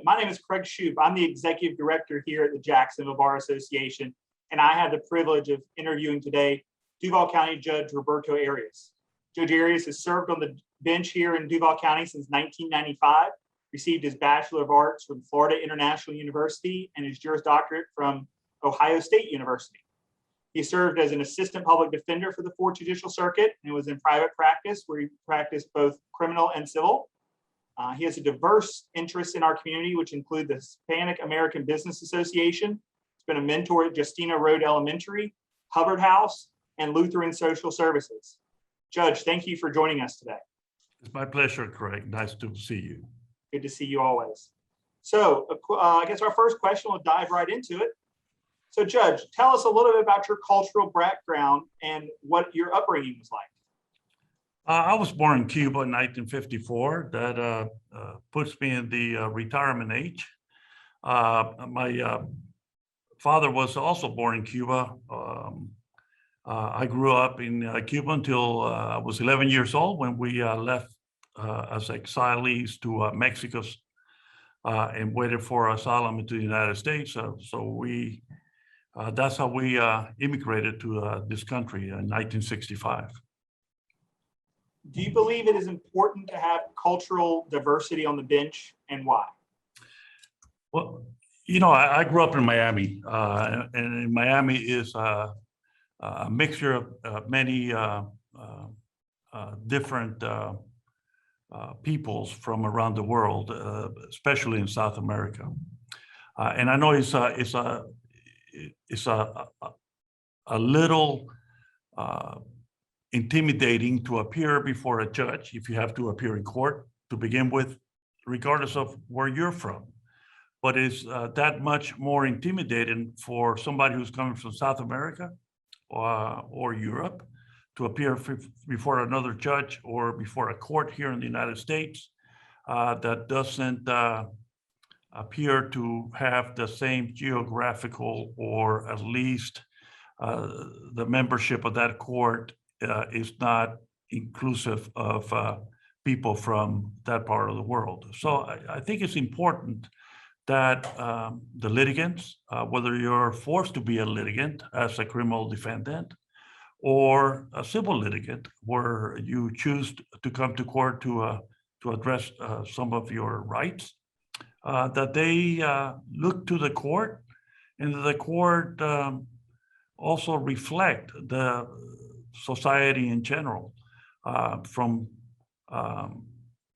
My name is Craig Shoup. I'm the executive director here at the Jacksonville Bar Association, and I have the privilege of interviewing today Duval County Judge Roberto Arias. Judge Arias has served on the bench here in Duval County since 1995, received his Bachelor of Arts from Florida International University and his Juris Doctorate from Ohio State University. He served as an assistant public defender for the Fourth Judicial Circuit and was in private practice where he practiced both criminal and civil. He has a diverse interest in our community, which include the Hispanic American Business Association. He's been a mentor at Justina Road Elementary, Hubbard House, and Lutheran Social Services. Judge, thank you for joining us today. It's my pleasure, Craig. Nice to see you. Good to see you always. So I guess our first question, we'll dive right into it. So Judge, tell us a little bit about your cultural background and what your upbringing was like. I was born in Cuba in 1954. That puts me in the retirement age. My father was also born in Cuba. I grew up in Cuba until I was 11 years old when we left as exiles to Mexico and waited for asylum into the United States. That's how we immigrated to this country in 1965. Do you believe it is important to have cultural diversity on the bench, and why? Well, you know, I grew up in Miami, and in Miami is a mixture of many different peoples from around the world, especially in South America. And I know it's a little intimidating to appear before a judge if you have to appear in court to begin with, regardless of where you're from. But it's that much more intimidating for somebody who's coming from South America or Europe to appear before another judge or before a court here in the United States that doesn't appear to have the same geographical, or at least the membership of that court is not inclusive of people from that part of the world. So I think it's important that the litigants, whether you're forced to be a litigant as a criminal defendant or a civil litigant where you choose to come to court to address some of your rights, that they look to the court, and the court also reflect the society in general from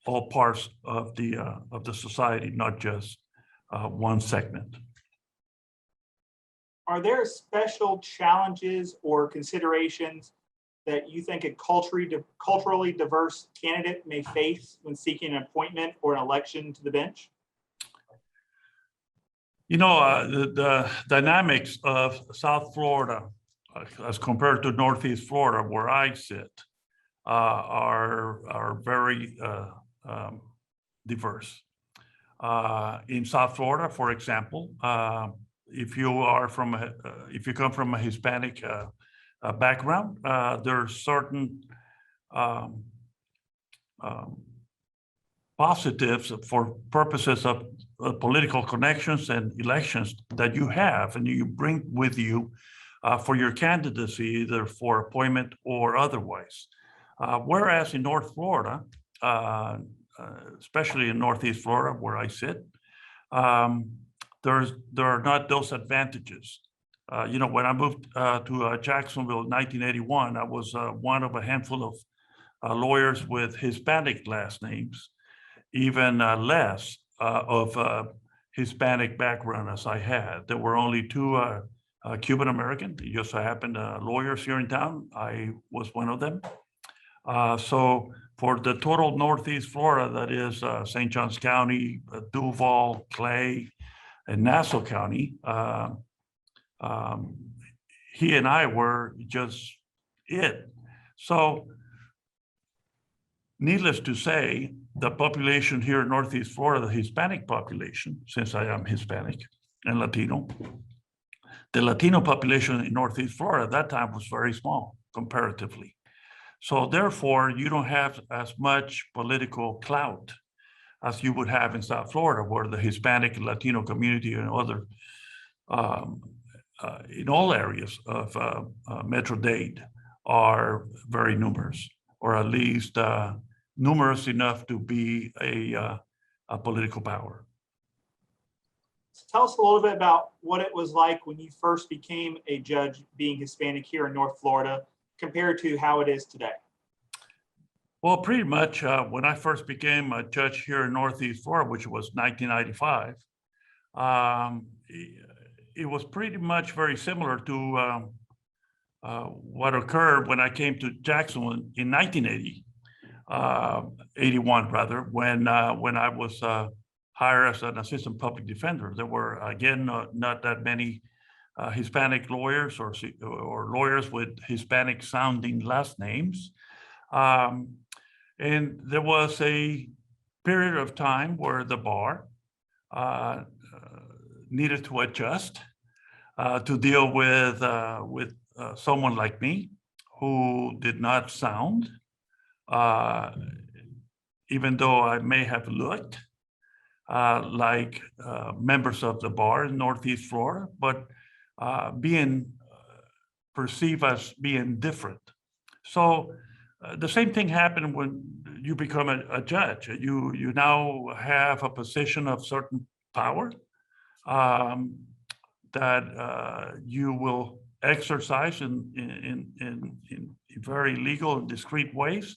all parts of the society, not just one segment. Are there special challenges or considerations that you think a culturally diverse candidate may face when seeking an appointment or an election to the bench? You know, the dynamics of South Florida as compared to Northeast Florida, where I sit, are very diverse. In South Florida, for example, if you come from a Hispanic background, there are certain positives for purposes of political connections and elections that you have and you bring with you for your candidacy, either for appointment or otherwise. Whereas in North Florida, especially in Northeast Florida, where I sit, there are not those advantages. You know, when I moved to Jacksonville in 1981, I was one of a handful of lawyers with Hispanic last names, even less of Hispanic background as I had. There were only two Cuban American, just so happened, lawyers here in town. I was one of them. So for the total Northeast Florida, that is St. Johns County, Duval, Clay, and Nassau County, he and I were just it. So needless to say, the population here in Northeast Florida, the Hispanic population, since I am Hispanic and Latino, the Latino population in Northeast Florida at that time was very small comparatively. So therefore, you don't have as much political clout as you would have in South Florida, where the Hispanic and Latino community and other in all areas of Metro-Dade are very numerous, or at least numerous enough to be a political power. So tell us a little bit about what it was like when you first became a judge being Hispanic here in North Florida compared to how it is today. Well, pretty much when I first became a judge here in Northeast Florida, which was 1995, it was pretty much very similar to what occurred when I came to Jacksonville in 1980, 81 rather, when I was hired as an assistant public defender. There were, again, not that many Hispanic lawyers or lawyers with Hispanic sounding last names. And there was a period of time where the bar needed to adjust to deal with someone like me who did not sound, even though I may have looked like members of the bar in Northeast Florida, but being perceived as being different. So the same thing happened when you become a judge. You now have a position of certain power that you will exercise in very legal and discreet ways.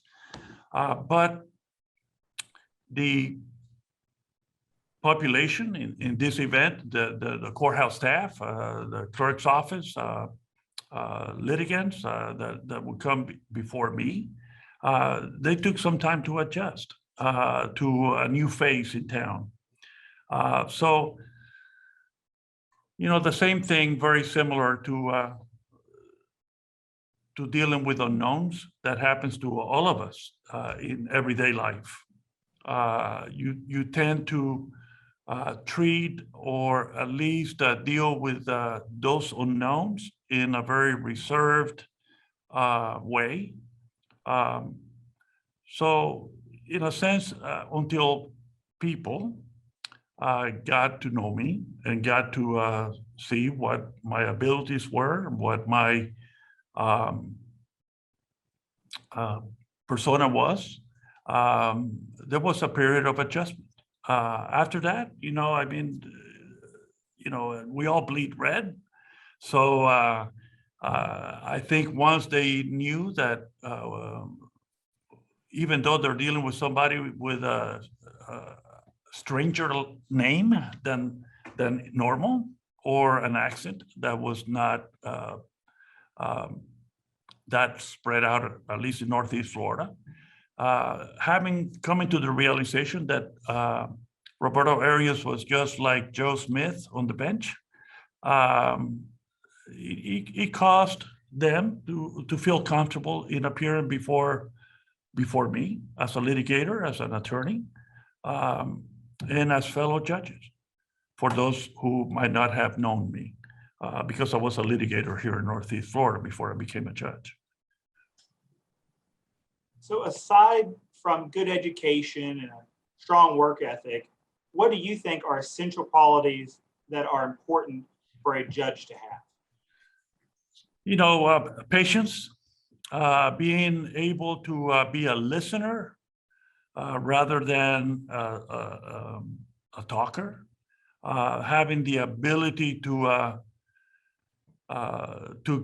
But the population in this event, the courthouse staff, the clerk's office, litigants that would come before me, they took some time to adjust to a new phase in town. So, you know, the same thing, very similar to dealing with unknowns that happens to all of us in everyday life. You tend to treat or at least deal with those unknowns in a very reserved way. So in a sense, until people got to know me and got to see what my abilities were, what my persona was, there was a period of adjustment. After that, you know, I mean, you know, we all bleed red. So I think once they knew that even though they're dealing with somebody with a stranger name than normal, or an accent that was not that spread out, at least in Northeast Florida, coming to the realization that Roberto Arias was just like Joe Smith on the bench, it caused them to feel comfortable in appearing before me as a litigator, as an attorney, and as fellow judges, for those who might not have known me, because I was a litigator here in Northeast Florida before I became a judge. So aside from good education and a strong work ethic, what do you think are essential qualities that are important for a judge to have? You know, patience, being able to be a listener rather than a talker, having the ability to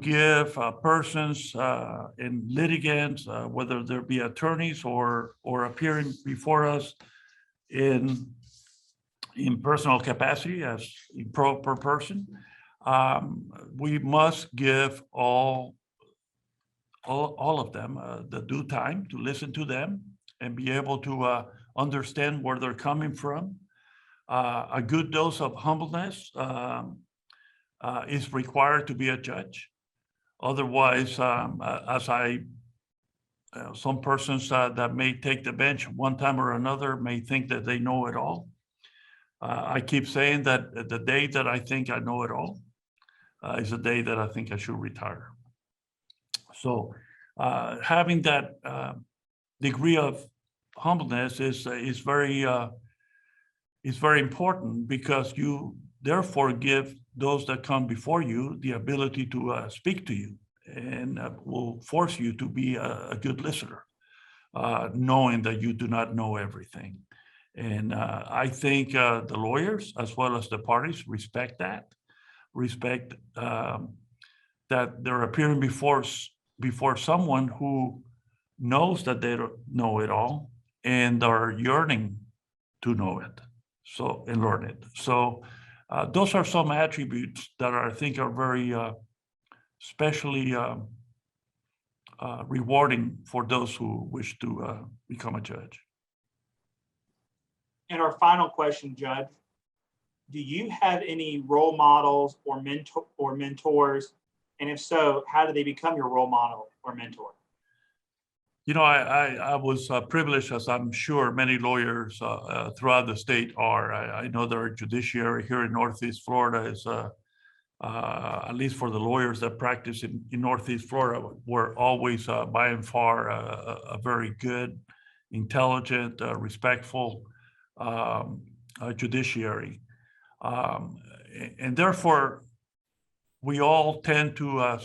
give persons and litigants, whether there be attorneys or appearing before us in personal capacity as per person, we must give all of them the due time to listen to them and be able to understand where they're coming from. A good dose of humbleness is required to be a judge. Otherwise, some persons that may take the bench one time or another may think that they know it all. I keep saying that the day that I think I know it all is the day that I think I should retire. So having that degree of humbleness is very is very important because you therefore give those that come before you the ability to speak to you, and will force you to be a good listener, knowing that you do not know everything. And I think the lawyers, as well as the parties, respect that, respect that they're appearing before someone who knows that they don't know it all and are yearning to know it, so, and learn it. So those are some attributes that I think are very especially rewarding for those who wish to become a judge. And our final question, Judge, do you have any role models or mentors? And if so, how do they become your role model or mentor? You know, I was privileged, as I'm sure many lawyers throughout the state are. I know that our judiciary here in Northeast Florida is, at least for the lawyers that practice in Northeast Florida, we're always by and far a very good, intelligent, respectful judiciary. And therefore, we all tend to,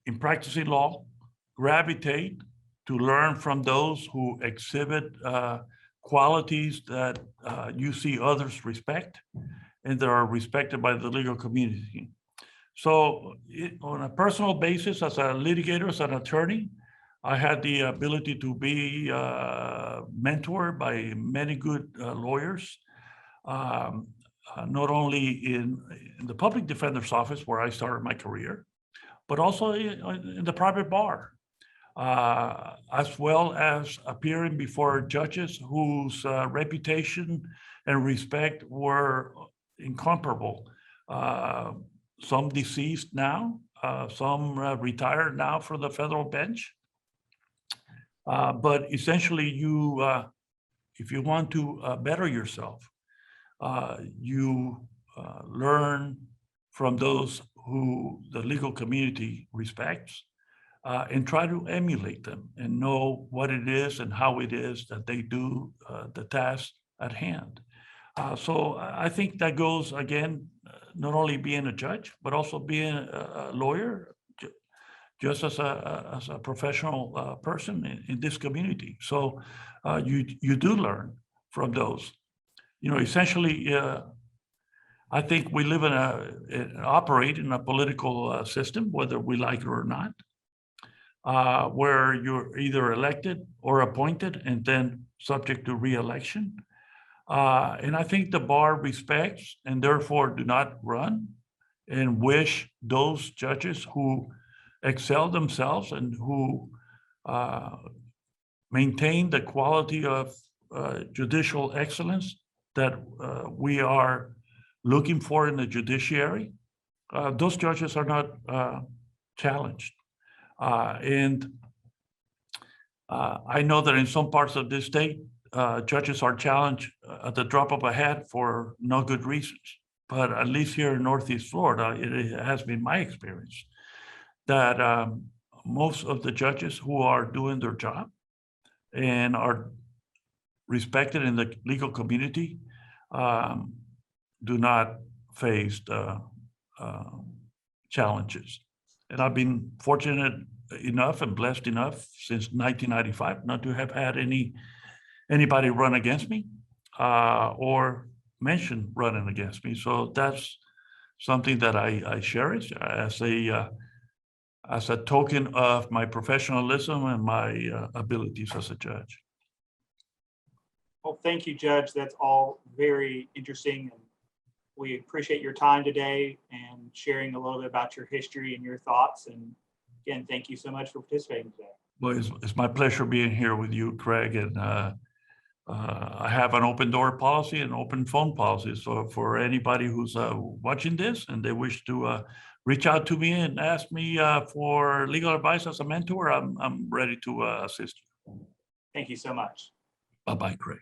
in practicing law, gravitate to learn from those who exhibit qualities that you see others respect and that are respected by the legal community. So on a personal basis, as a litigator, as an attorney, I had the ability to be mentored by many good lawyers, not only in the public defender's office where I started my career, but also in the private bar, as well as appearing before judges whose reputation and respect were incomparable. Some deceased now, some retired now from the federal bench. But essentially, if you want to better yourself, you learn from those who the legal community respects, and try to emulate them and know what it is and how it is that they do the task at hand. So I think that goes, again, not only being a judge, but also being a lawyer, just as a professional person in this community. So you do learn from those. You know, essentially, I think we live operate in a political system, whether we like it or not, where you're either elected or appointed and then subject to re-election. And I think the bar respects and therefore do not run and wish those judges who excel themselves and who maintain the quality of judicial excellence that we are looking for in the judiciary. Those judges are not challenged. And I know that in some parts of this state, judges are challenged at the drop of a hat for no good reasons. But at least here in Northeast Florida, it has been my experience that most of the judges who are doing their job and are respected in the legal community do not face challenges. And I've been fortunate enough and blessed enough since 1995 not to have had anybody run against me or mention running against me. So that's something that I cherish as a token of my professionalism and my abilities as a judge. Well, thank you, Judge. That's all very interesting. And we appreciate your time today and sharing a little bit about your history and your thoughts. And again, thank you so much for participating today. Well, it's my pleasure being here with you, Craig. And I have an open door policy and open phone policy. So for anybody who's watching this and they wish to reach out to me and ask me for legal advice as a mentor, I'm ready to assist you. Thank you so much. Bye-bye, Craig.